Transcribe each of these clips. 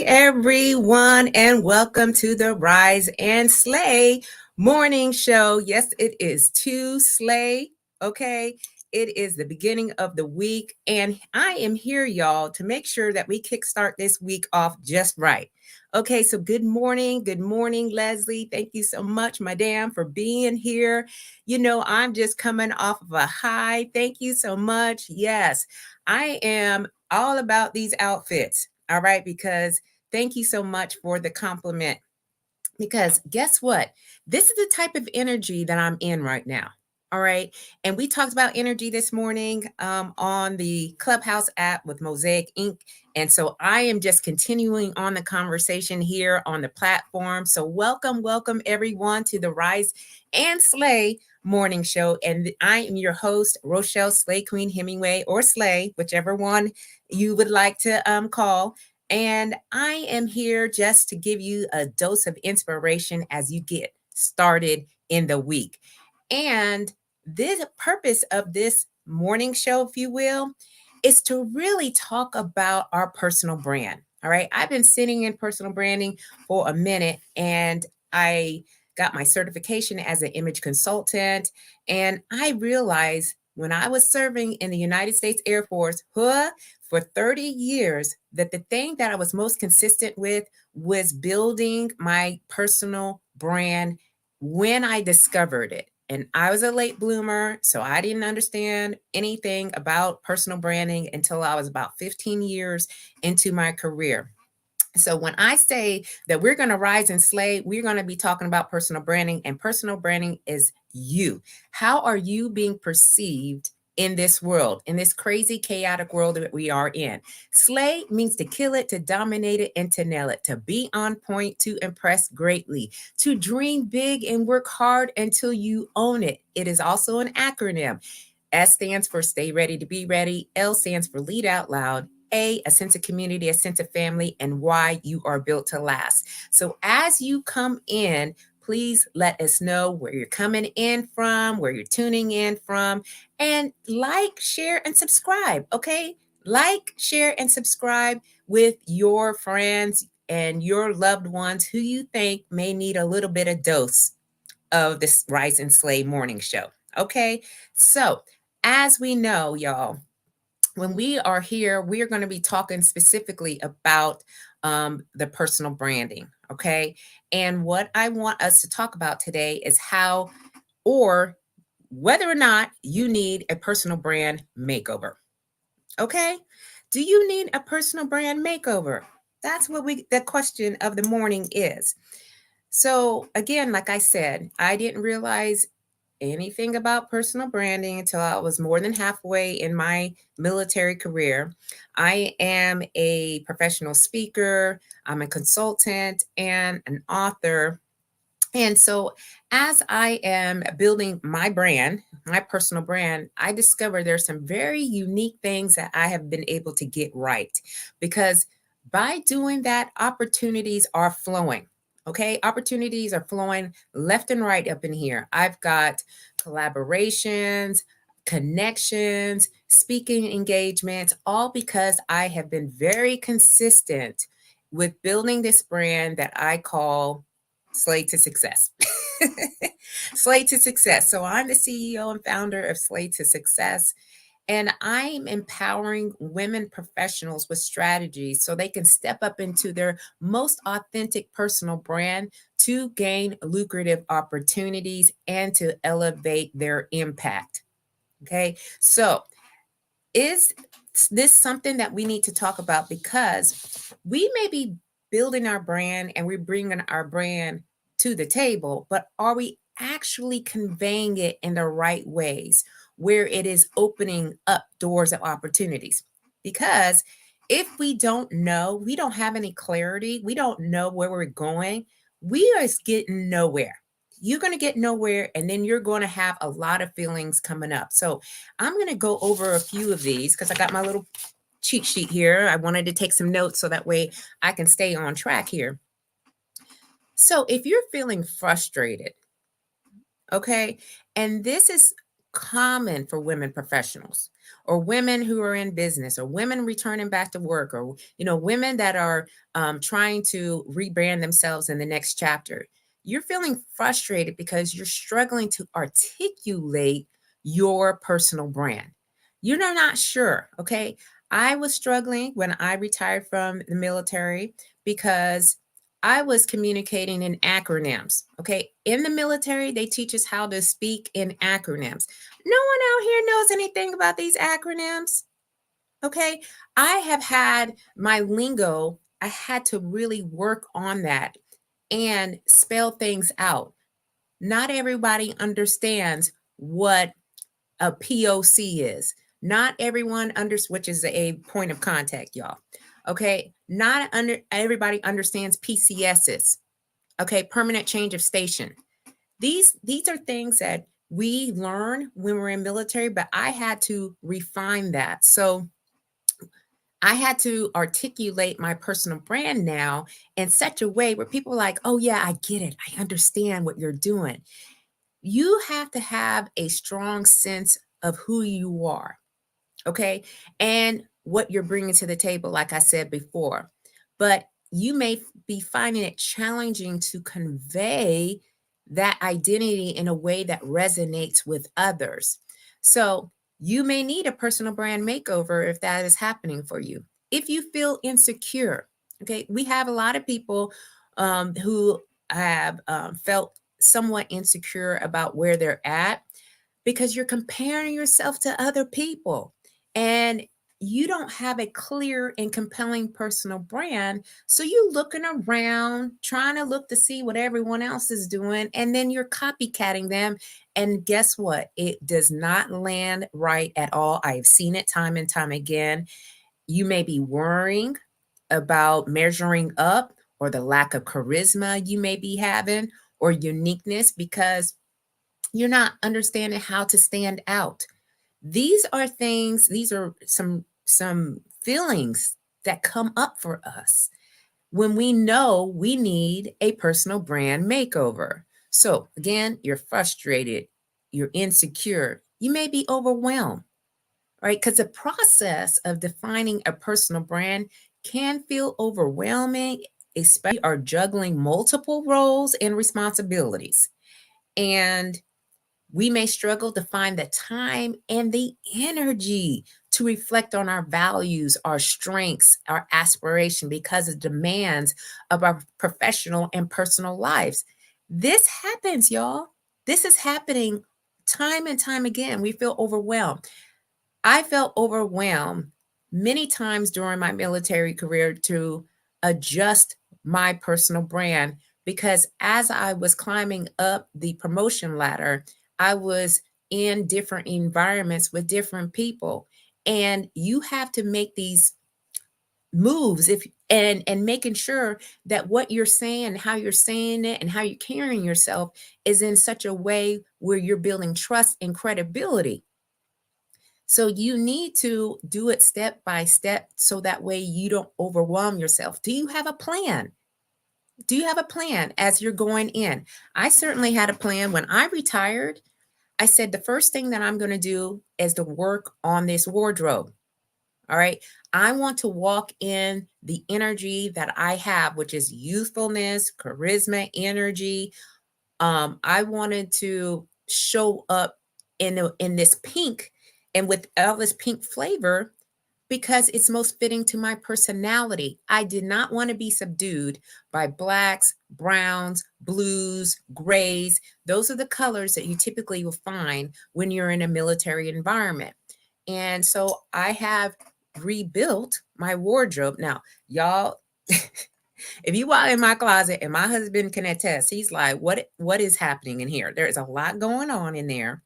everyone, and welcome to the Rise and Slay morning show. Yes, it is to slay. Okay, it is the beginning of the week, and I am here, y'all, to make sure that we kickstart this week off just right. Okay, so good morning. Good morning, Leslie. Thank you so much, Madam, for being here. I'm just coming off of a high. Thank you so much. Yes, I am all about these outfits. All right, because thank you so much for the compliment. Because guess what? This is the type of energy that I'm in right now. All right. And we talked about energy this morning on the Clubhouse app with Mosaic Inc. And so I am just continuing on the conversation here on the platform. So welcome everyone to the Rise and Slay morning show. And I am your host, Rochelle Slay Queen Hemingway, or Slay, whichever one you would like to call. And I am here just to give you a dose of inspiration as you get started in the week. And the purpose of this morning show, if you will, is to really talk about our personal brand. All right. I've been sitting in personal branding for a minute, and I got my certification as an image consultant. And I realized when I was serving in the United States Air Force, for 30 years, that the thing that I was most consistent with was building my personal brand when I discovered it. And I was a late bloomer, so I didn't understand anything about personal branding until I was about 15 years into my career. So when I say that we're going to rise and slay, we're going to be talking about personal branding, and personal branding is you. How are you being perceived in this world, in this crazy, chaotic world that we are in? Slay means to kill it, to dominate it, and to nail it, to be on point, to impress greatly, to dream big and work hard until you own it. It is also an acronym. S stands for stay ready to be ready. L stands for lead out loud. A sense of community, a sense of family, and why you are built to last. So as you come in, please let us know where you're coming in from, where you're tuning in from, and like, share, and subscribe. Okay. Like, share, and subscribe with your friends and your loved ones who you think may need a little bit of dose of this Rise and Slay morning show. Okay. So as we know, y'all, when we are here, we are going to be talking specifically about the personal branding. Okay. And what I want us to talk about today is how, or whether or not you need a personal brand makeover. Okay. Do you need a personal brand makeover? That's what the question of the morning is. So again, like I said, I didn't realize anything about personal branding until I was more than halfway in my military career. I am a professional speaker, I'm a consultant, and an author. And so, as I am building my brand, my personal brand, I discovered there's some very unique things that I have been able to get right, because by doing that, opportunities are flowing. Okay, opportunities are flowing left and right up in here. I've got collaborations, connections, speaking engagements, all because I have been very consistent with building this brand that I call Slay to Success. Slay to Success. So I'm the CEO and founder of Slay to Success. And I'm empowering women professionals with strategies so they can step up into their most authentic personal brand to gain lucrative opportunities and to elevate their impact. Okay. So is this something that we need to talk about? Because we may be building our brand and we're bringing our brand to the table, but are we actually conveying it in the right ways where it is opening up doors of opportunities? Because if we don't know, we don't have any clarity, we don't know where we're going, we are getting nowhere. You're going to get nowhere, and then you're going to have a lot of feelings coming up. So I'm going to go over a few of these because I got my little cheat sheet here. I wanted to take some notes so that way I can stay on track here. So if you're feeling frustrated, okay, and this is common for women professionals or women who are in business or women returning back to work or women that are trying to rebrand themselves in the next chapter. You're feeling frustrated because you're struggling to articulate your personal brand. You're not sure. Okay, I was struggling when I retired from the military because I was communicating in acronyms. Okay. In the military, they teach us how to speak in acronyms. No one out here knows anything about these acronyms. Okay. I have had my lingo, I had to really work on that and spell things out. Not everybody understands what a POC is. Not everyone which is a point of contact, y'all. Okay. Not everybody understands PCSs. Okay, permanent change of station. These are things that we learn when we're in military, but I had to refine that. So I had to articulate my personal brand now in such a way where people are like, oh yeah, I get it. I understand what you're doing. You have to have a strong sense of who you are, okay, and what you're bringing to the table, like I said before. But you may be finding it challenging to convey that identity in a way that resonates with others. So you may need a personal brand makeover if that is happening for you. If you feel insecure, okay, we have a lot of people who have felt somewhat insecure about where they're at because you're comparing yourself to other people and you don't have a clear and compelling personal brand. So you looking around, trying to look to see what everyone else is doing, and then you're copycatting them. And guess what? It does not land right at all. I've seen it time and time again. You may be worrying about measuring up or the lack of charisma you may be having or uniqueness because you're not understanding how to stand out. These are things, these are some feelings that come up for us when we know we need a personal brand makeover. So, again, you're frustrated, you're insecure, you may be overwhelmed, right? Because the process of defining a personal brand can feel overwhelming, especially are juggling multiple roles and responsibilities. And we may struggle to find the time and the energy to reflect on our values, our strengths, our aspiration because of demands of our professional and personal lives. This happens, y'all. This is happening time and time again. We feel overwhelmed. I felt overwhelmed many times during my military career to adjust my personal brand because as I was climbing up the promotion ladder, I was in different environments with different people. And you have to make these moves if and making sure that what you're saying, how you're saying it, and how you're carrying yourself is in such a way where you're building trust and credibility. So you need to do it step by step so that way you don't overwhelm yourself. Do you have a plan? Do you have a plan as you're going in? I certainly had a plan when I retired. I said the first thing that I'm going to do is to work on this wardrobe. All right. I want to walk in the energy that I have, which is youthfulness, charisma, energy. I wanted to show up in this pink and with all this pink flavor because it's most fitting to my personality. I did not want to be subdued by blacks, browns, blues, grays. Those are the colors that you typically will find when you're in a military environment. And so I have rebuilt my wardrobe. Now, y'all, if you walk in my closet and my husband can attest, he's like, what is happening in here? There is a lot going on in there.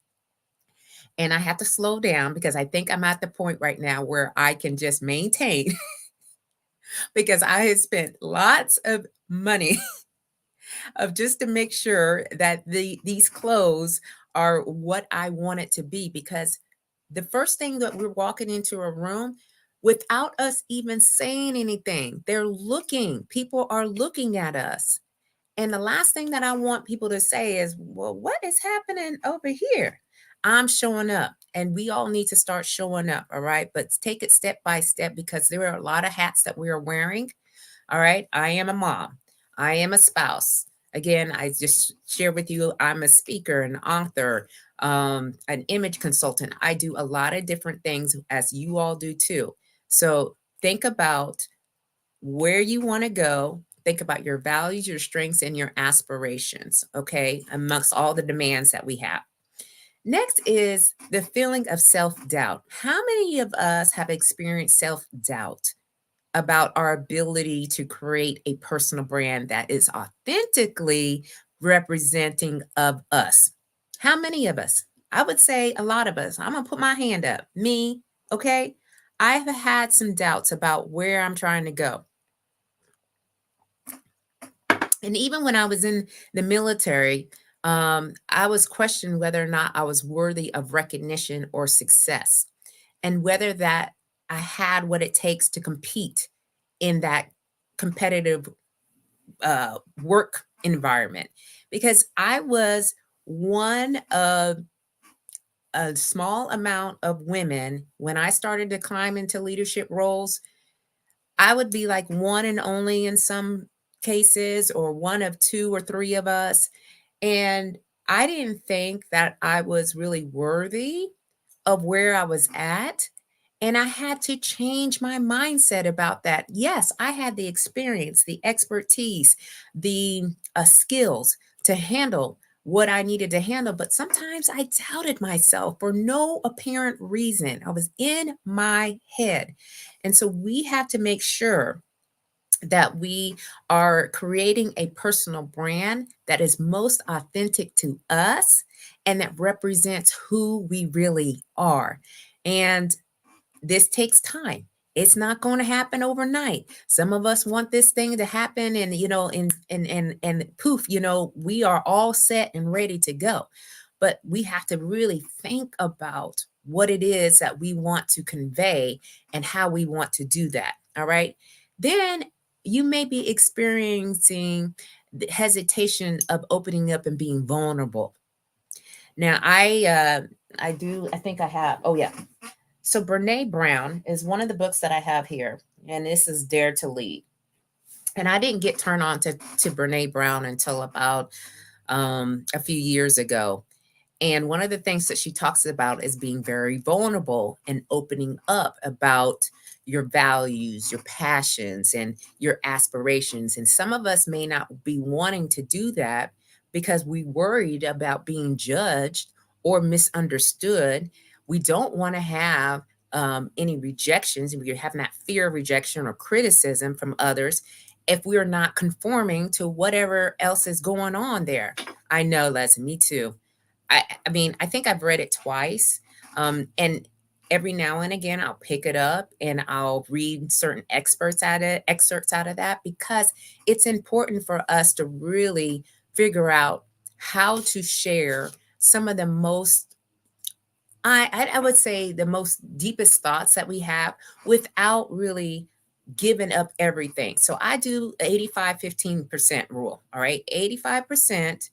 And I have to slow down because I think I'm at the point right now where I can just maintain because I have spent lots of money of just to make sure that these clothes are what I want it to be. Because the first thing that we're walking into a room without us even saying anything, people are looking at us. And the last thing that I want people to say is, well, what is happening over here? I'm showing up, and we all need to start showing up. All right. But take it step by step, because there are a lot of hats that we are wearing. All right. I am a mom. I am a spouse. Again, I just share with you, I'm a speaker, an author, an image consultant. I do a lot of different things, as you all do too. So think about where you want to go. Think about your values, your strengths, and your aspirations, okay, amongst all the demands that we have. Next is the feeling of self doubt. How many of us have experienced self doubt about our ability to create a personal brand that is authentically representing of us? How many of us? I would say a lot of us. I'm going to put my hand up. Me, okay? I've had some doubts about where I'm trying to go. And even when I was in the military, I was questioning whether or not I was worthy of recognition or success, and whether that I had what it takes to compete in that competitive work environment. Because I was one of a small amount of women. When I started to climb into leadership roles, I would be like one and only in some cases, or one of two or three of us. And I didn't think that I was really worthy of where I was at. And I had to change my mindset about that. Yes, I had the experience, the expertise, the skills to handle what I needed to handle. But sometimes I doubted myself for no apparent reason. I was in my head. And so we have to make sure that we are creating a personal brand that is most authentic to us and that represents who we really are. And this takes time. It's not going to happen overnight. Some of us want this thing to happen, and and poof, we are all set and ready to go. But we have to really think about what it is that we want to convey and how we want to do that. All right. Then you may be experiencing the hesitation of opening up and being vulnerable. Now, I think I have. Oh yeah. So Brene Brown is one of the books that I have here, and this is Dare to Lead. And I didn't get turned on to Brene Brown until about a few years ago. And one of the things that she talks about is being very vulnerable and opening up about your values, your passions, and your aspirations. And some of us may not be wanting to do that because we worried about being judged or misunderstood. We don't want to have any rejections. We're having that fear of rejection or criticism from others if we're not conforming to whatever else is going on there. I know, Leslie, me too. I mean, I think I've read it twice. And every now and again, I'll pick it up and I'll read certain excerpts out of that, because it's important for us to really figure out how to share some of the most, I would say, the most deepest thoughts that we have without really giving up everything. So I do 85-15% rule. All right. 85%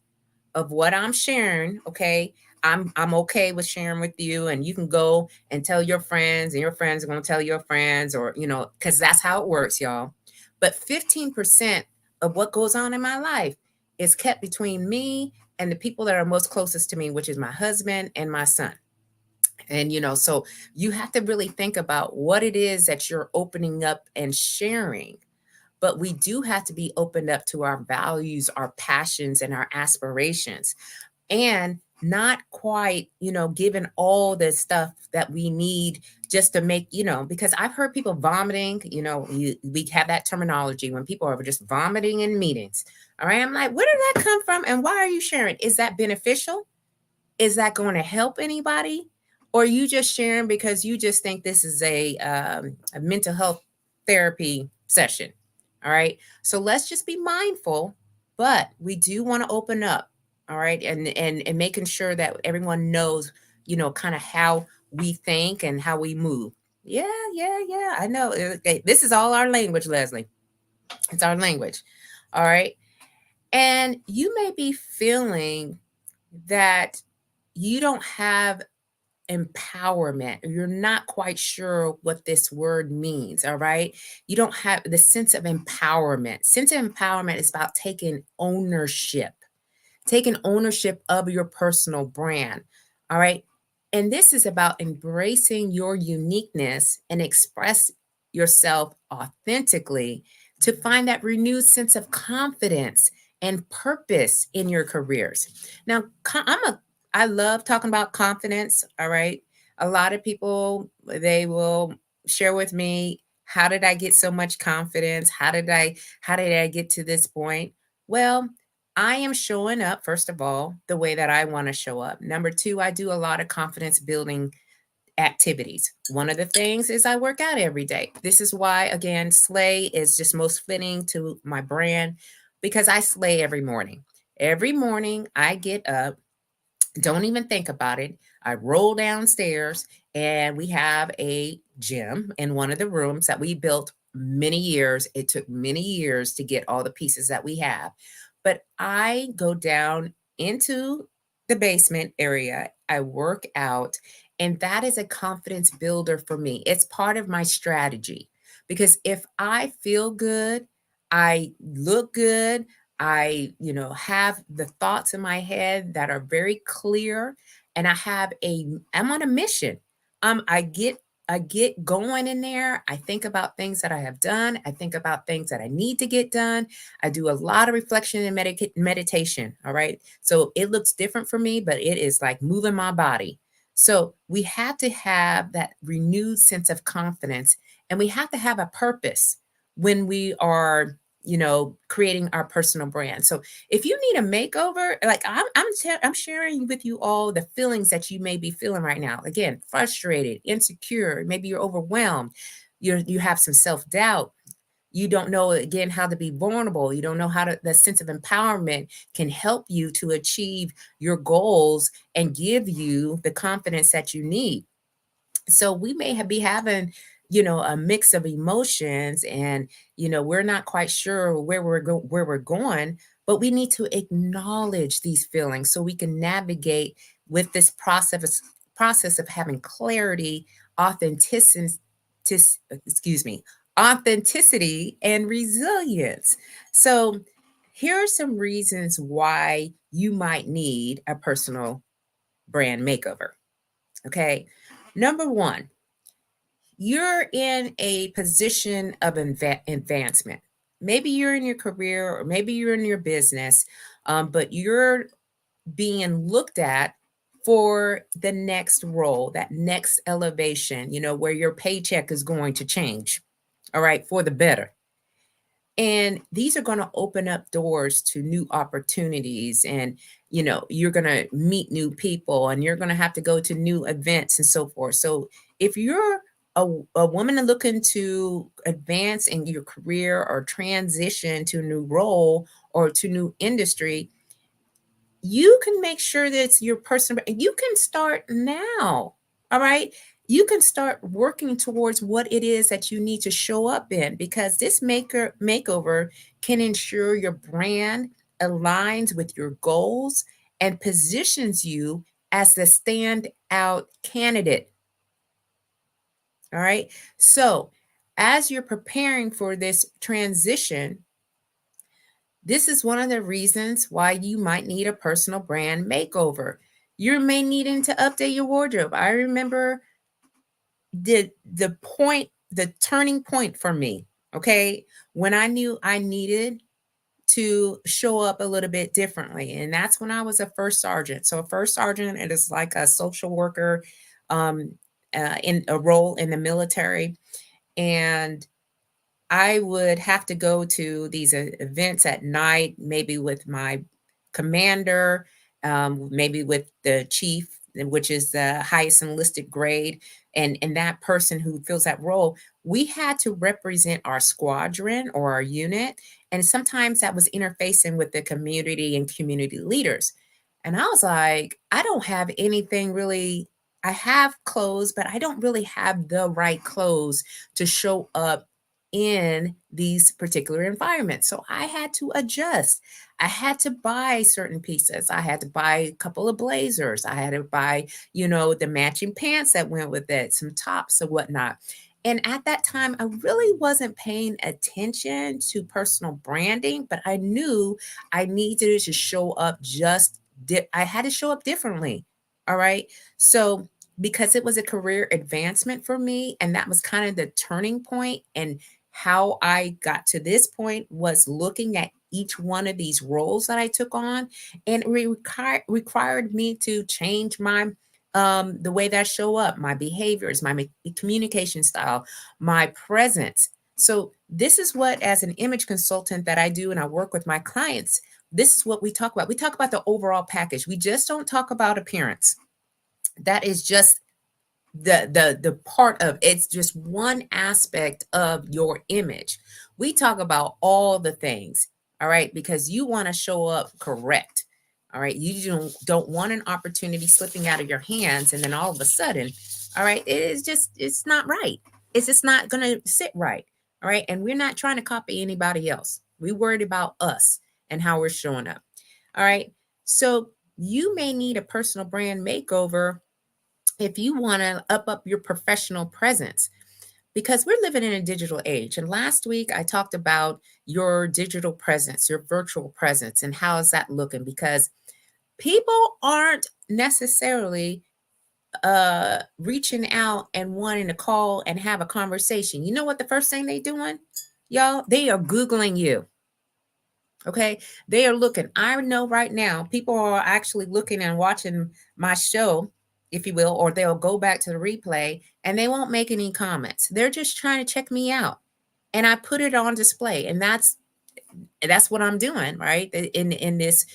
of what I'm sharing, okay, I'm okay with sharing with you, and you can go and tell your friends, and your friends are going to tell your friends, or because that's how it works, y'all. But 15% of what goes on in my life is kept between me and the people that are most closest to me, which is my husband and my son. And so you have to really think about what it is that you're opening up and sharing. But we do have to be opened up to our values, our passions, and our aspirations, and not quite, given all the stuff that we need just to make, because I've heard people vomiting, we have that terminology when people are just vomiting in meetings. All right. I'm like, where did that come from? And why are you sharing? Is that beneficial? Is that going to help anybody? Or are you just sharing because you just think this is a mental health therapy session? All right. So let's just be mindful, but we do want to open up. All right. And making sure that everyone knows, kind of how we think and how we move. Yeah, yeah, yeah. I know. Okay, this is all our language, Leslie. It's our language. All right. And you may be feeling that you don't have empowerment, you're not quite sure what this word means, all right? You don't have the sense of empowerment. Sense of empowerment is about taking ownership of your personal brand. All right. And this is about embracing your uniqueness and express yourself authentically to find that renewed sense of confidence and purpose in your careers. Now, I love talking about confidence. All right. A lot of people, they will share with me, how did I get so much confidence? How did I get to this point? Well, I am showing up, first of all, the way that I want to show up. Number two, I do a lot of confidence building activities. One of the things is I work out every day. This is why, again, slay is just most fitting to my brand, because I slay every morning. Every morning I get up, don't even think about it. I roll downstairs, and we have a gym in one of the rooms that we built many years. It took many years to get all the pieces that we have. But I go down into the basement area, I work out, and that is a confidence builder for me. It's part of my strategy, because if I feel good, I look good, have the thoughts in my head that are very clear, and I'm on a mission. I get going in there. I think about things that I have done. I think about things that I need to get done. I do a lot of reflection and meditation. All right. So it looks different for me, but it is like moving my body. So we have to have that renewed sense of confidence, and we have to have a purpose when we are creating our personal brand. So if you need a makeover, like I'm sharing with you all the feelings that you may be feeling right now. Again, frustrated, insecure, maybe you're overwhelmed, you have some self-doubt. You don't know, again, how to be vulnerable. You don't know how to, the sense of empowerment can help you to achieve your goals and give you the confidence that you need. So we may be having a mix of emotions, and we're not quite sure where we're going, but we need to acknowledge these feelings so we can navigate with this process of having clarity, authenticity, excuse me, authenticity and resilience. So here are some reasons why you might need a personal brand makeover. Okay. Number one, you're in a position of advancement. Maybe you're in your career, or maybe you're in your business, but you're being looked at for the next role, that next elevation, where your paycheck is going to change, all right, for the better. And these are going to open up doors to new opportunities. And, you're going to meet new people, and you're going to have to go to new events and so forth. So if you're a woman looking to advance in your career or transition to a new role or to new industry, you can make sure that it's your personal, you can start now. All right. You can start working towards what it is that you need to show up in, because this makeover can ensure your brand aligns with your goals and positions you as the standout candidate. All right. So as you're preparing for this transition, this is one of the reasons why you might need a personal brand makeover. You may needing to update your wardrobe. I remember the turning point for me, okay, when I knew I needed to show up a little bit differently. And that's when I was a first sergeant. So a first sergeant, it is like a social worker um, in a role in the military. And I would have to go to these events at night, maybe with my commander, maybe with the chief, which is the highest enlisted grade, and that person who fills that role. We had to represent our squadron or our unit, and sometimes that was interfacing with the community and community leaders. And I was like, I don't have anything really. I have clothes, but I don't really have the right clothes to show up in these particular environments. So I had to adjust. I had to buy certain pieces. I had to buy a couple of blazers. I had to buy, the matching pants that went with it, some tops and whatnot. And at that time, I really wasn't paying attention to personal branding, but I knew I needed to show up I had to show up differently. All right. So, because it was a career advancement for me, and that was kind of the turning point, and how I got to this point was looking at each one of these roles that I took on, and it required me to change my the way that I show up, my behaviors, my communication style, my presence. So this is what, as an image consultant that I do, and I work with my clients, this is what we talk about. We talk about the overall package. We just don't talk about appearance. That is just the part of it's just one aspect of your image. We talk about all the things, all right, because you want to show up correct. All right, you don't want an opportunity slipping out of your hands, and then all of a sudden, all right, it's not right. It's just not going to sit right. All right, and we're not trying to copy anybody else. We're worried about us and how we're showing up. All right, so you may need a personal brand makeover if you want to up your professional presence, because we're living in a digital age. And last week I talked about your digital presence, your virtual presence, and how is that looking, because people aren't necessarily reaching out and wanting to call and have a conversation. You know what the first thing they doing, y'all? They are Googling you. Okay, they are looking. I know right now people are actually looking and watching my show, if you will, or they'll go back to the replay and they won't make any comments. They're just trying to check me out. And I put it on display. And that's what I'm doing, right? In this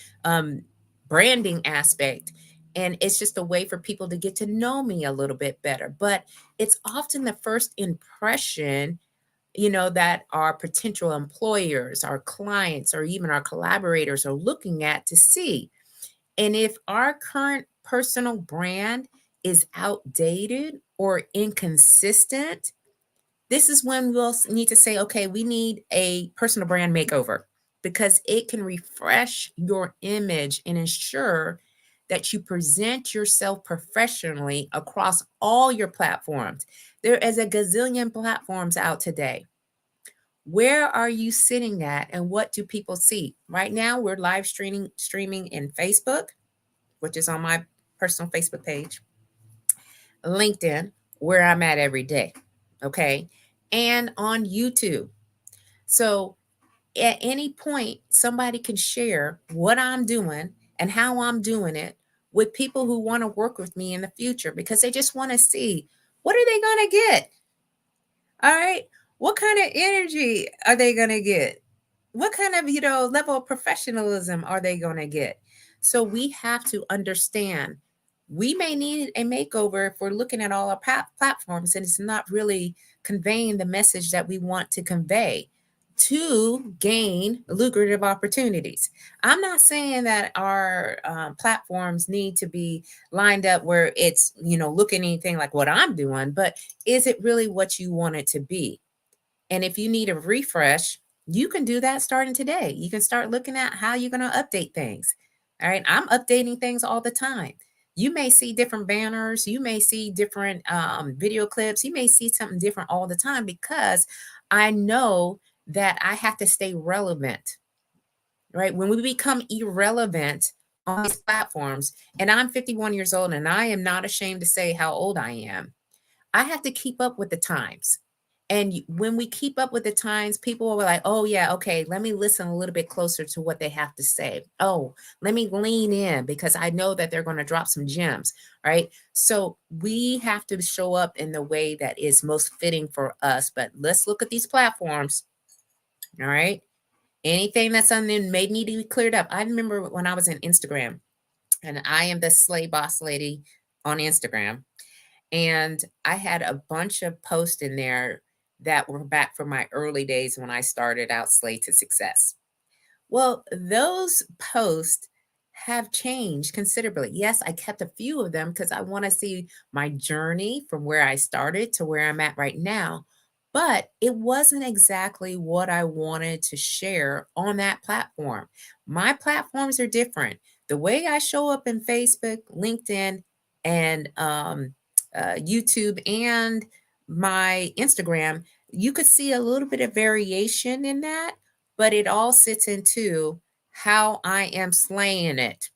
branding aspect. And it's just a way for people to get to know me a little bit better. But it's often the first impression, that our potential employers, our clients, or even our collaborators are looking at to see. And if our current personal brand is outdated or inconsistent, this is when we'll need to say, okay, we need a personal brand makeover, because it can refresh your image and ensure that you present yourself professionally across all your platforms. There is a gazillion platforms out today. Where are you sitting at, and what do people see? Right now, we're live streaming in Facebook, which is on my personal Facebook page, LinkedIn, where I'm at every day, okay, and on YouTube. So at any point, somebody can share what I'm doing and how I'm doing it with people who want to work with me in the future, because they just want to see, what are they going to get? All right. What kind of energy are they going to get? What kind of, level of professionalism are they going to get? So we have to understand, we may need a makeover if we're looking at all our platforms and it's not really conveying the message that we want to convey to gain lucrative opportunities. I'm not saying that our platforms need to be lined up where it's, looking anything like what I'm doing, but is it really what you want it to be? And if you need a refresh, you can do that starting today. You can start looking at how you're going to update things. All right. I'm updating things all the time. You may see different banners. You may see different video clips. You may see something different all the time, because I know that I have to stay relevant, right? When we become irrelevant on these platforms, and I'm 51 years old and I am not ashamed to say how old I am, I have to keep up with the times. And when we keep up with the times, people are like, oh, yeah, okay, let me listen a little bit closer to what they have to say. Oh, let me lean in because I know that they're going to drop some gems, right? So we have to show up in the way that is most fitting for us. But let's look at these platforms, all right? Anything that's on them may need to be cleared up. I remember when I was in Instagram, and I am the Slay Boss Lady on Instagram. And I had a bunch of posts in there that were back from my early days when I started out Slay to Success. Well, those posts have changed considerably. Yes, I kept a few of them because I want to see my journey from where I started to where I'm at right now. but it wasn't exactly what I wanted to share on that platform. My platforms are different. The way I show up in Facebook, LinkedIn, and YouTube, and my Instagram, you could see a little bit of variation in that, but it all sits into how I am slaying it.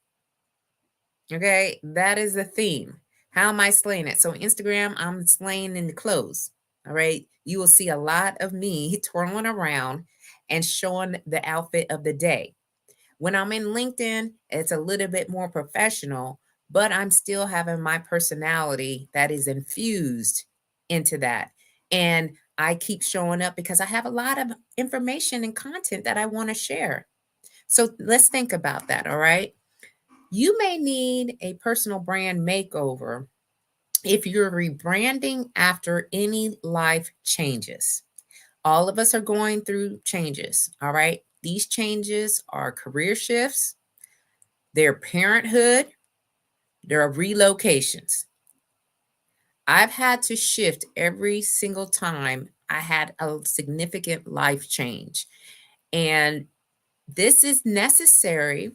Okay, that is the theme. How am I slaying it? So Instagram, I'm slaying in the clothes. All right. You will see a lot of me twirling around and showing the outfit of the day. When I'm in LinkedIn, it's a little bit more professional, but I'm still having my personality that is infused into that. And I keep showing up because I have a lot of information and content that I want to share. So let's think about that. All right. You may need a personal brand makeover if you're rebranding after any life changes. All of us are going through changes, all right? These changes are career shifts, they're parenthood, they're relocations. I've had to shift every single time I had a significant life change. And this is necessary,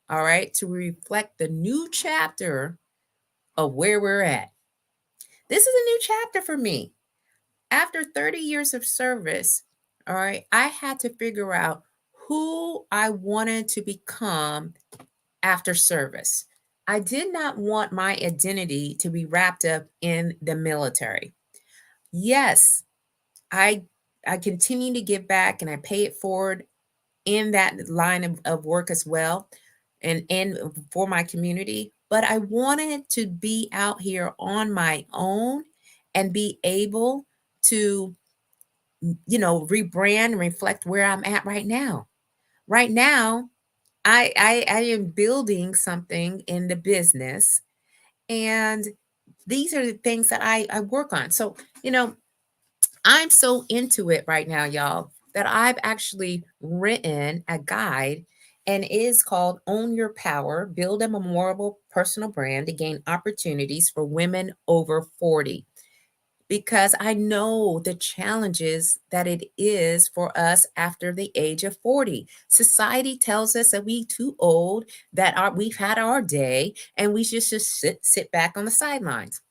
all right, to reflect the new chapter of where we're at. This is a new chapter for me. After 30 years of service, all right, I had to figure out who I wanted to become after service. I did not want my identity to be wrapped up in the military. Yes, I I continue to give back and I pay it forward in that line of work as well and for my community. But I wanted to be out here on my own and be able to, rebrand and reflect where I'm at right now. Right now, I am building something in the business, and these are the things that I work on. So, I'm so into it right now, y'all, that I've actually written a guide and it is called Own Your Power, Build a Memorable Personal Brand to Gain Opportunities for Women Over 40. Because I know the challenges that it is for us after the age of 40. Society tells us that we too old, that we've had our day, and we just sit back on the sidelines.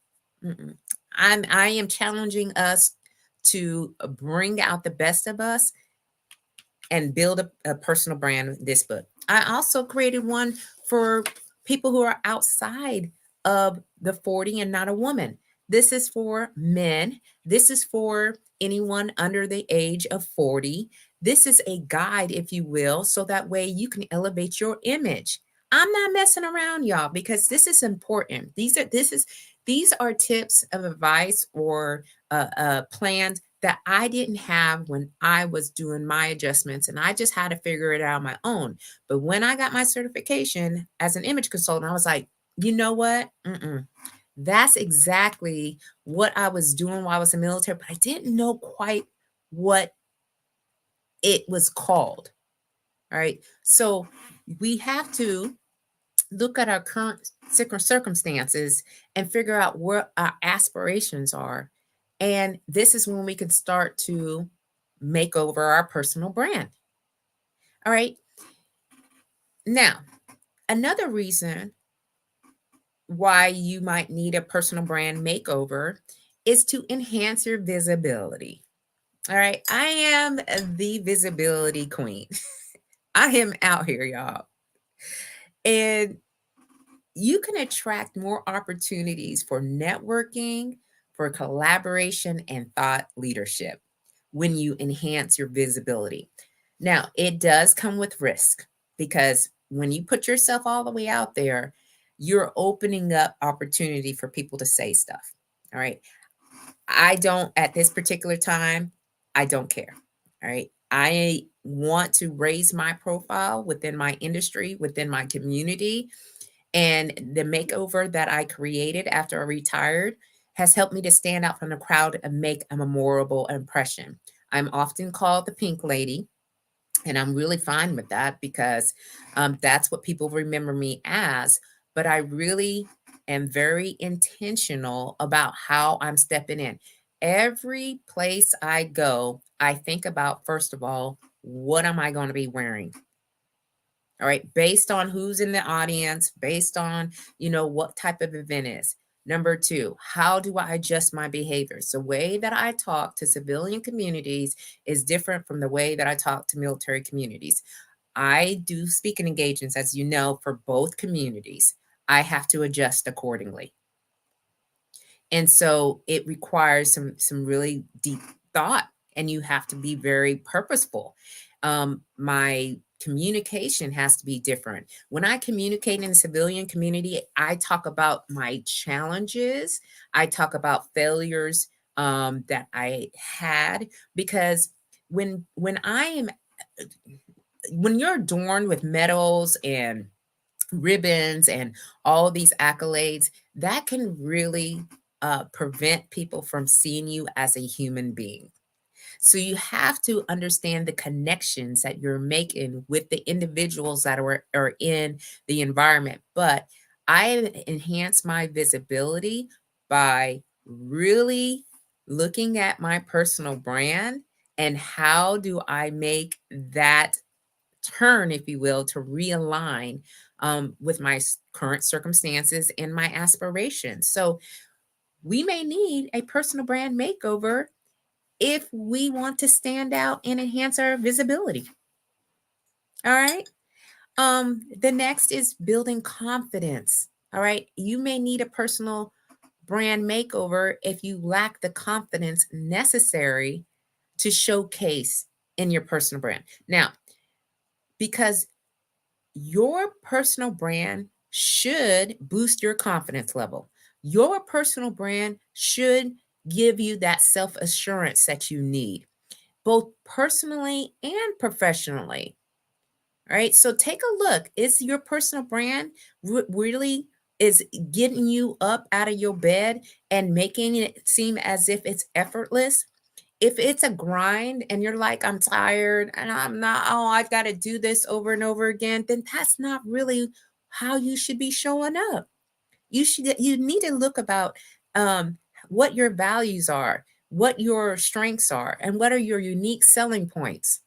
Mm-mm. I am challenging us to bring out the best of us and build a personal brand with this book. I also created one for people who are outside of the 40 and not a woman. This is for men. This is for anyone under the age of 40. This is a guide, if you will, so that way you can elevate your image. I'm not messing around, y'all, because this is important. These are tips of advice or plans that I didn't have when I was doing my adjustments, and I just had to figure it out on my own. But when I got my certification as an image consultant, I was like, you know what? That's exactly what I was doing while I was in the military, but I didn't know quite what it was called. All right. So we have to look at our current circumstances and figure out what our aspirations are. And this is when we can start to make over our personal brand. All right. Now, another reason why you might need a personal brand makeover is to enhance your visibility. All right. I am the visibility queen. I am out here, y'all. And you can attract more opportunities for networking, for collaboration, and thought leadership when you enhance your visibility. Now, it does come with risk because when you put yourself all the way out there, you're opening up opportunity for people to say stuff. All right. I don't, at this particular time, I don't care. All right. I want to raise my profile within my industry, within my community, and the makeover that I created after I retired has helped me to stand out from the crowd and make a memorable impression. I'm often called the Pink Lady, and I'm really fine with that because that's what people remember me as. But I really am very intentional about how I'm stepping in. every place I go, I think about, first of all, what am I going to be wearing? All right, based on who's in the audience, based on, what type of event is. Number two, how do I adjust my behaviors? The way that I talk to civilian communities is different from the way that I talk to military communities. I do speaking engagements, as you know, for both communities. I have to adjust accordingly. And so it requires some really deep thought, and you have to be very purposeful. My communication has to be different. When I communicate in the civilian community, I talk about my challenges. I talk about failures that I had, because when you're adorned with medals and ribbons and all these accolades, that can really prevent people from seeing you as a human being. So you have to understand the connections that you're making with the individuals that are in the environment. But I enhance my visibility by really looking at my personal brand and how do I make that turn, if you will, to realign with my current circumstances and my aspirations. So we may need a personal brand makeover if we want to stand out and enhance our visibility. All right. The next is building confidence. All right. You may need a personal brand makeover if you lack the confidence necessary to showcase in your personal brand. Now, because your personal brand should boost your confidence level. Your personal brand should give you that self assurance that you need, both personally and professionally. All right. So take a look. Is your personal brand really is getting you up out of your bed and making it seem as if it's effortless? If it's a grind and you're like, I'm tired and I'm not, oh, I've got to do this over and over again, then that's not really how you should be showing up. You need to look about um, what your values are, what your strengths are, and what are your unique selling points.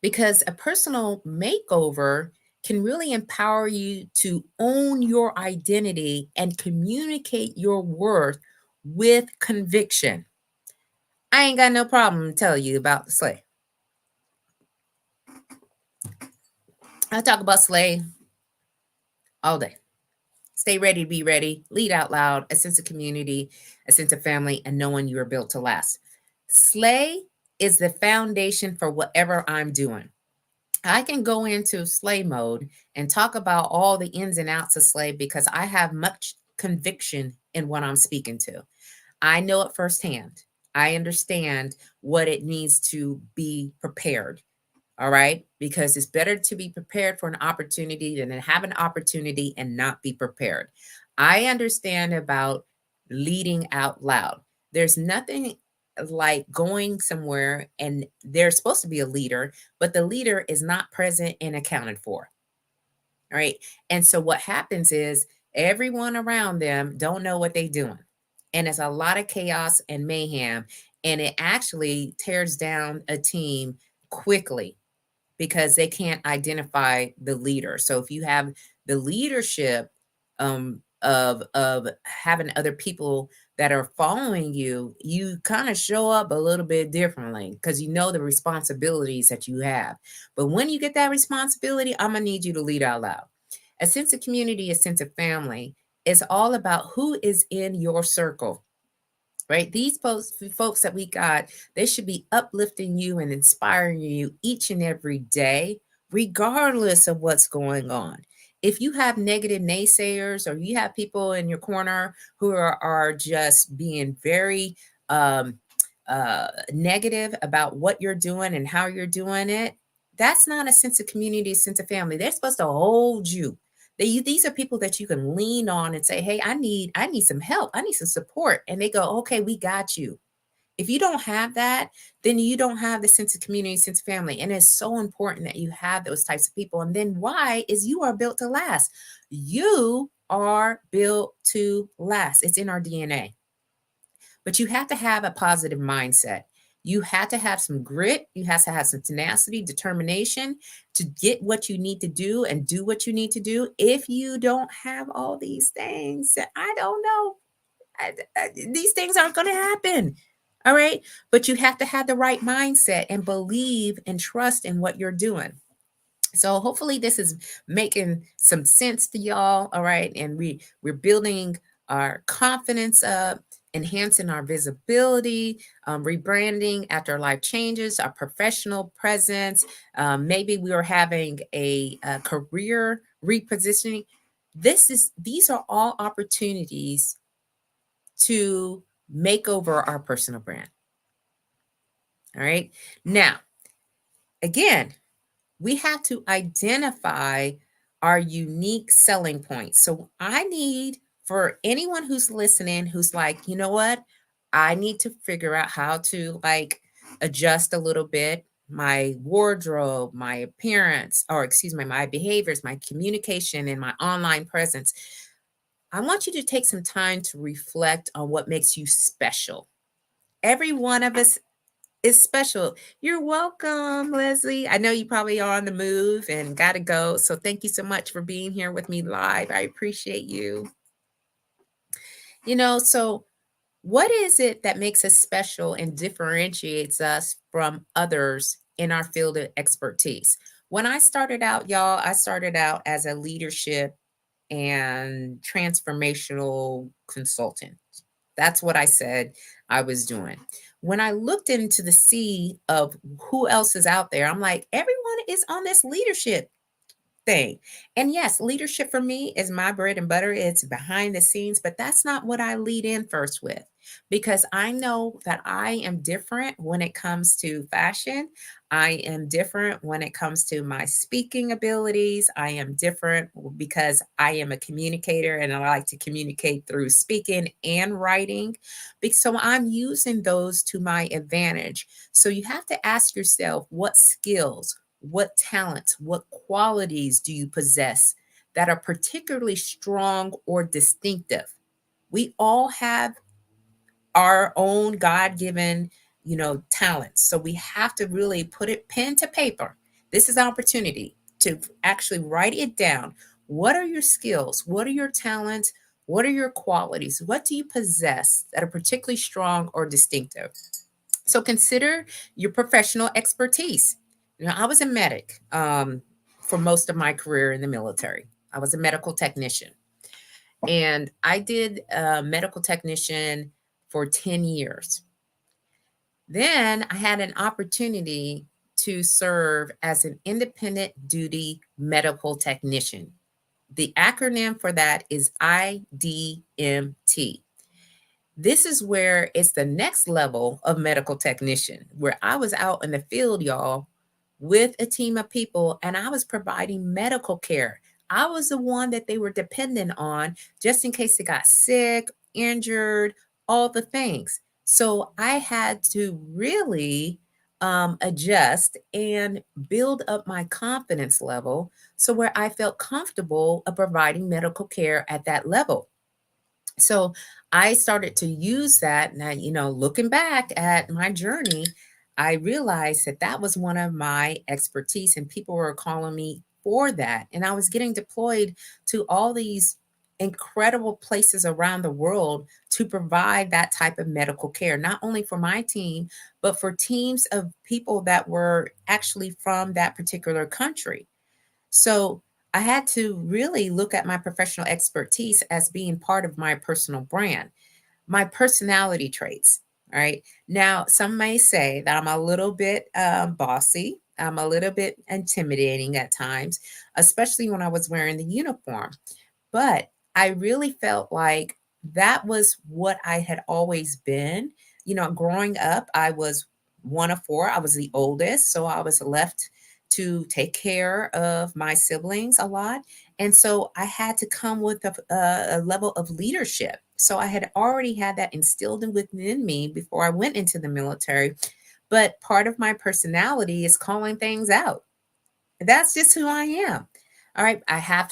Because a personal makeover can really empower you to own your identity and communicate your worth with conviction. I ain't got no problem telling you about the SLAY. I talk about SLAY all day. Stay ready to be ready, lead out loud, a sense of community, a sense of family, and knowing you are built to last. SLAY is the foundation for whatever I'm doing. I can go into SLAY mode and talk about all the ins and outs of SLAY because I have much conviction in what I'm speaking to. I know it firsthand. I understand what it needs to be prepared. All right. Because it's better to be prepared for an opportunity than to have an opportunity and not be prepared. I understand about leading out loud. There's nothing like going somewhere and there's supposed to be a leader, but the leader is not present and accounted for. All right. And so what happens is everyone around them don't know what they're doing. And it's a lot of chaos and mayhem. And it actually tears down a team quickly because they can't identify the leader. So if you have the leadership of having other people that are following you, you kind of show up a little bit differently because you know the responsibilities that you have. But when you get that responsibility, I'm gonna need you to lead out loud. A sense of community, a sense of family is all about who is in your circle. Right? These folks that we got, they should be uplifting you and inspiring you each and every day, regardless of what's going on. If you have negative naysayers or you have people in your corner who are just being very negative about what you're doing and how you're doing it, that's not a sense of community, a sense of family. They're supposed to hold you. These are people that you can lean on and say, hey, I need some help. I need some support. And they go, okay, we got you. If you don't have that, then you don't have the sense of community, sense of family. And it's so important that you have those types of people. And then why is you are built to last. You are built to last. It's in our DNA. but you have to have a positive mindset. You have to have some grit. You have to have some tenacity, determination to get what you need to do and do what you need to do. If you don't have all these things, I don't know. These things aren't going to happen. All right. But you have to have the right mindset and believe and trust in what you're doing. So hopefully this is making some sense to y'all. All right. And we're building our confidence up, enhancing our visibility, rebranding after life changes, our professional presence. Maybe we are having a career repositioning. These are all opportunities to make over our personal brand. All right. Now, again, we have to identify our unique selling points. So I need for anyone who's listening who's like, you know what? I need to figure out how to like adjust a little bit my wardrobe, my appearance, or excuse me, my behaviors, my communication, and my online presence. I want you to take some time to reflect on what makes you special. Every one of us is special. You're welcome, Leslie. I know you probably are on the move and got to go. So thank you so much for being here with me live. I appreciate you. So what is it that makes us special and differentiates us from others in our field of expertise? When I started out, y'all, I started out as a leadership and transformational consultant. That's what I said I was doing. When I looked into the sea of who else is out there, I'm like, everyone is on this leadership thing. And yes, leadership for me is my bread and butter. It's behind the scenes, but that's not what I lead in first with because I know that I am different when it comes to fashion. I am different when it comes to my speaking abilities. I am different because I am a communicator and I like to communicate through speaking and writing. So I'm using those to my advantage. So you have to ask yourself what skills, what talents, what qualities do you possess that are particularly strong or distinctive? We all have our own God-given, talents. So we have to really put it pen to paper. This is an opportunity to actually write it down. What are your skills? What are your talents? What are your qualities? What do you possess that are particularly strong or distinctive? So consider your professional expertise. I was a medic for most of my career in the military. I was a medical technician. And I did medical technician for 10 years. Then I had an opportunity to serve as an independent duty medical technician. The acronym for that is IDMT. This is where it's the next level of medical technician, where I was out in the field, y'all, with a team of people, and I was providing medical care. I was the one that they were dependent on just in case they got sick, injured, all the things. So I had to really adjust and build up my confidence level so where I felt comfortable of providing medical care at that level. So I started to use that. Now, looking back at my journey, I realized that that was one of my expertise, and people were calling me for that. And I was getting deployed to all these incredible places around the world to provide that type of medical care, not only for my team, but for teams of people that were actually from that particular country. So I had to really look at my professional expertise as being part of my personal brand, my personality traits. All right. Now, some may say that I'm a little bit bossy. I'm a little bit intimidating at times, especially when I was wearing the uniform. But I really felt like that was what I had always been. Growing up, I was one of four. I was the oldest. So I was left to take care of my siblings a lot. And so I had to come with a level of leadership. So I had already had that instilled within me before I went into the military. But part of my personality is calling things out. That's just who I am. All right. I have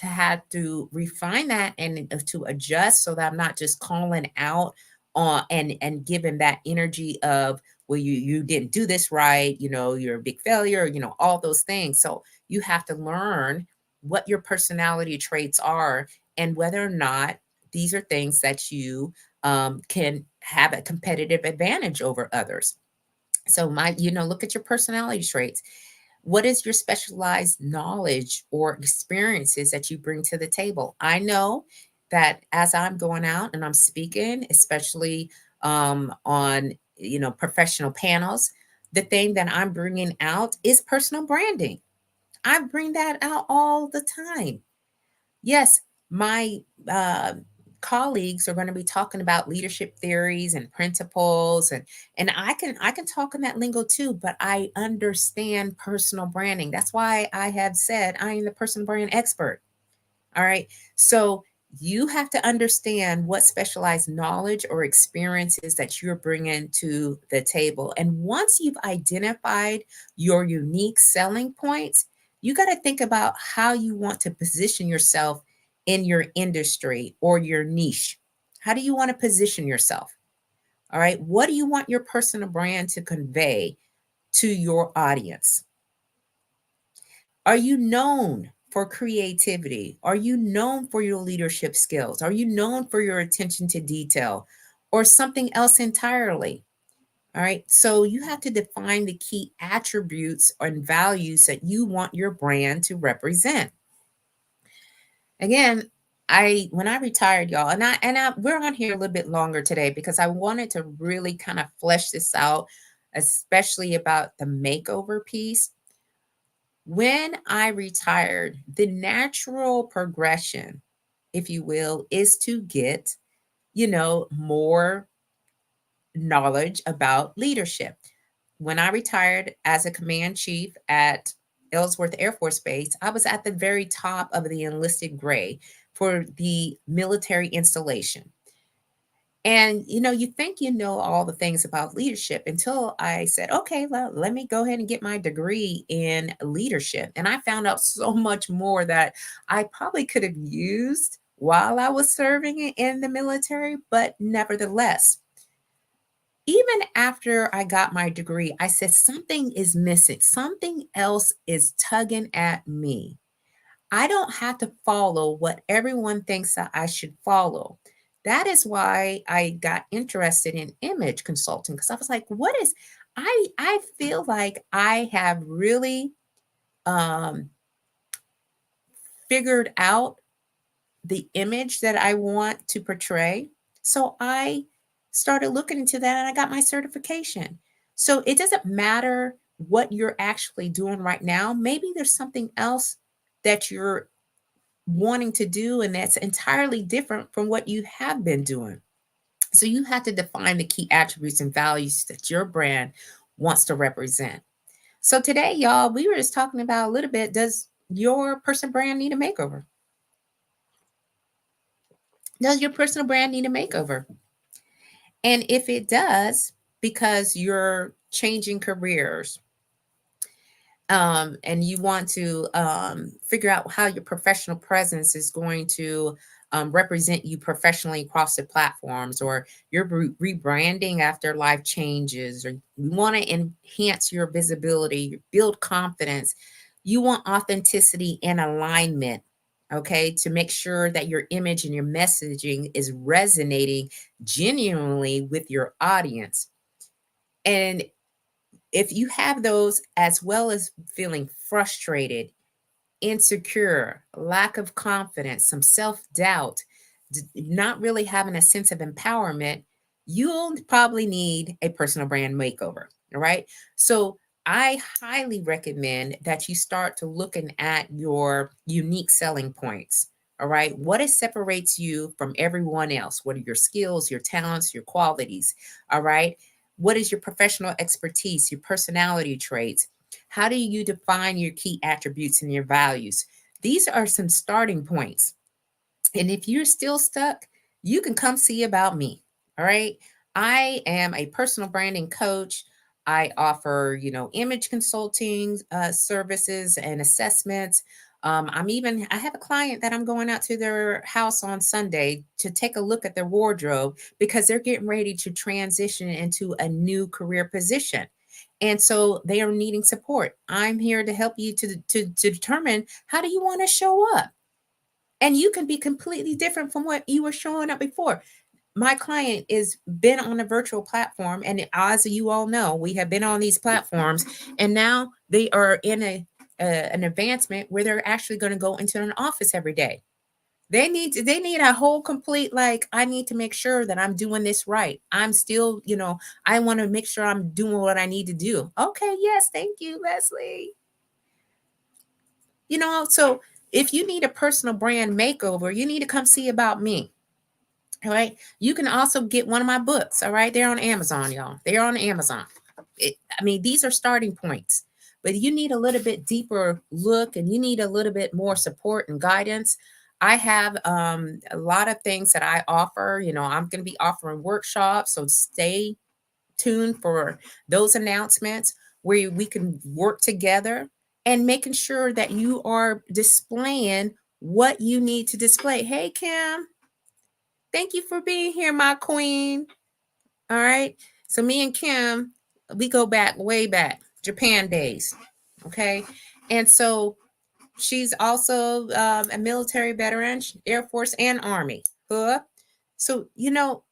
to refine that and to adjust so that I'm not just calling out and give him that energy of, well, you didn't do this right, you're a big failure, all those things. So you have to learn what your personality traits are and whether or not these are things that you can have a competitive advantage over others. So look at your personality traits. What is your specialized knowledge or experiences that you bring to the table? I know that as I'm going out and I'm speaking, especially on professional panels, the thing that I'm bringing out is personal branding. I bring that out all the time. Yes, my uh, colleagues are going to be talking about leadership theories and principles, and I can talk in that lingo too. But I understand personal branding. That's why I have said I am the personal brand expert. All right. So you have to understand what specialized knowledge or experiences that you're bringing to the table. And once you've identified your unique selling points, you got to think about how you want to position yourself in your industry or your niche. How do you want to position yourself? All right. What do you want your personal brand to convey to your audience? Are you known for creativity? Are you known for your leadership skills? Are you known for your attention to detail or something else entirely? All right. So you have to define the key attributes and values that you want your brand to represent. Again, when I retired, y'all, and we're on here a little bit longer today because I wanted to really kind of flesh this out, especially about the makeover piece. When I retired, the natural progression, if you will, is to get, more knowledge about leadership. When I retired as a command chief at Ellsworth Air Force Base, I was at the very top of the enlisted grade for the military installation. And you think you know all the things about leadership until I said, okay, well, let me go ahead and get my degree in leadership. And I found out so much more that I probably could have used while I was serving in the military. But nevertheless, even after I got my degree, I said something is missing, something else is tugging at me. I don't have to follow what everyone thinks that I should follow. That is why I got interested in image consulting, because I was like, what is I feel like I have really um figured out the image that I want to portray. So I started looking into that and I got my certification. So it doesn't matter what you're actually doing right now. Maybe there's something else that you're wanting to do, and that's entirely different from what you have been doing. So you have to define the key attributes and values that your brand wants to represent. So today, y'all, we were just talking about a little bit, does your personal brand need a makeover? Does your personal brand need a makeover? And if it does, because you're changing careers, and you want to figure out how your professional presence is going to represent you professionally across the platforms, or you're rebranding after life changes, or you want to enhance your visibility, build confidence, you want authenticity and alignment. Okay, to make sure that your image and your messaging is resonating genuinely with your audience. And if you have those, as well as feeling frustrated, insecure, lack of confidence, some self doubt, not really having a sense of empowerment, you'll probably need a personal brand makeover. All right. So I highly recommend that you start to looking at your unique selling points. All right. What it separates you from everyone else? What are your skills, your talents, your qualities? All right. What is your professional expertise, your personality traits? How do you define your key attributes and your values? These are some starting points. And if you're still stuck, you can come see about me. All right. I am a personal branding coach. I offer, image consulting services and assessments. I have a client that I'm going out to their house on Sunday to take a look at their wardrobe because they're getting ready to transition into a new career position. And so they are needing support. I'm here to help you to determine how do you want to show up. And you can be completely different from what you were showing up before. My client is been on a virtual platform, and as you all know, we have been on these platforms, and now they are in an advancement where they're actually going to go into an office every day. They need a whole complete, like, I need to make sure that I'm doing this right. I'm still, I want to make sure I'm doing what I need to do. Okay, yes, thank you, Leslie. So if you need a personal brand makeover, you need to come see about me. All right. You can also get one of my books. All right. They're on Amazon, y'all. They're on Amazon. These are starting points, but you need a little bit deeper look and you need a little bit more support and guidance. I have a lot of things that I offer. I'm going to be offering workshops. So stay tuned for those announcements where we can work together and making sure that you are displaying what you need to display. Hey, Kim. Thank you for being here, my queen. All right. So me and Kim, we go back, way back, Japan days. Okay. And so she's also a military veteran, Air Force and Army. So,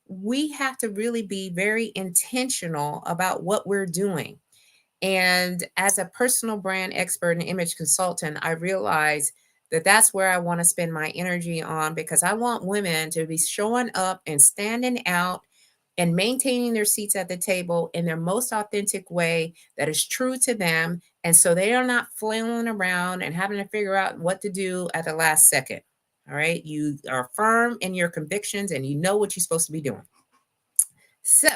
we have to really be very intentional about what we're doing. And as a personal brand expert and image consultant, I realize that that's where I want to spend my energy on, because I want women to be showing up and standing out and maintaining their seats at the table in their most authentic way that is true to them. And so they are not flailing around and having to figure out what to do at the last second. All right. You are firm in your convictions and you know what you're supposed to be doing. So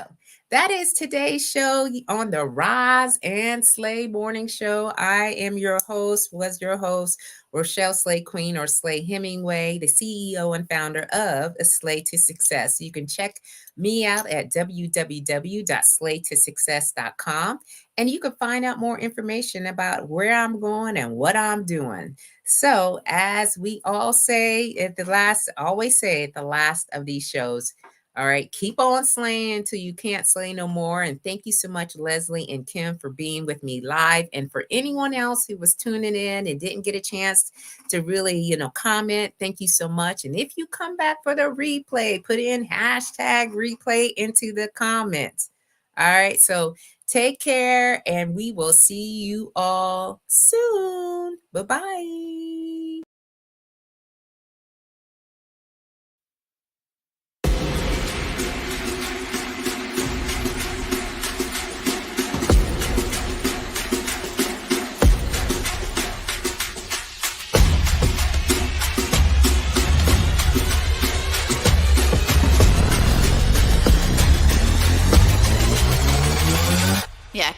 that is today's show on the Rise and Slay Morning Show. I am your host, Rochelle Slay Queen, or Slay Hemingway, the CEO and founder of Slay to Success. You can check me out at www.slaytosuccess.com, and you can find out more information about where I'm going and what I'm doing. So as we all say at the last of these shows, all right, keep on slaying till you can't slay no more. And thank you so much, Leslie and Kim, for being with me live. And for anyone else who was tuning in and didn't get a chance to really, comment, thank you so much. And if you come back for the replay, put in #replay into the comments. All right, so take care and we will see you all soon. Bye-bye. Yeah.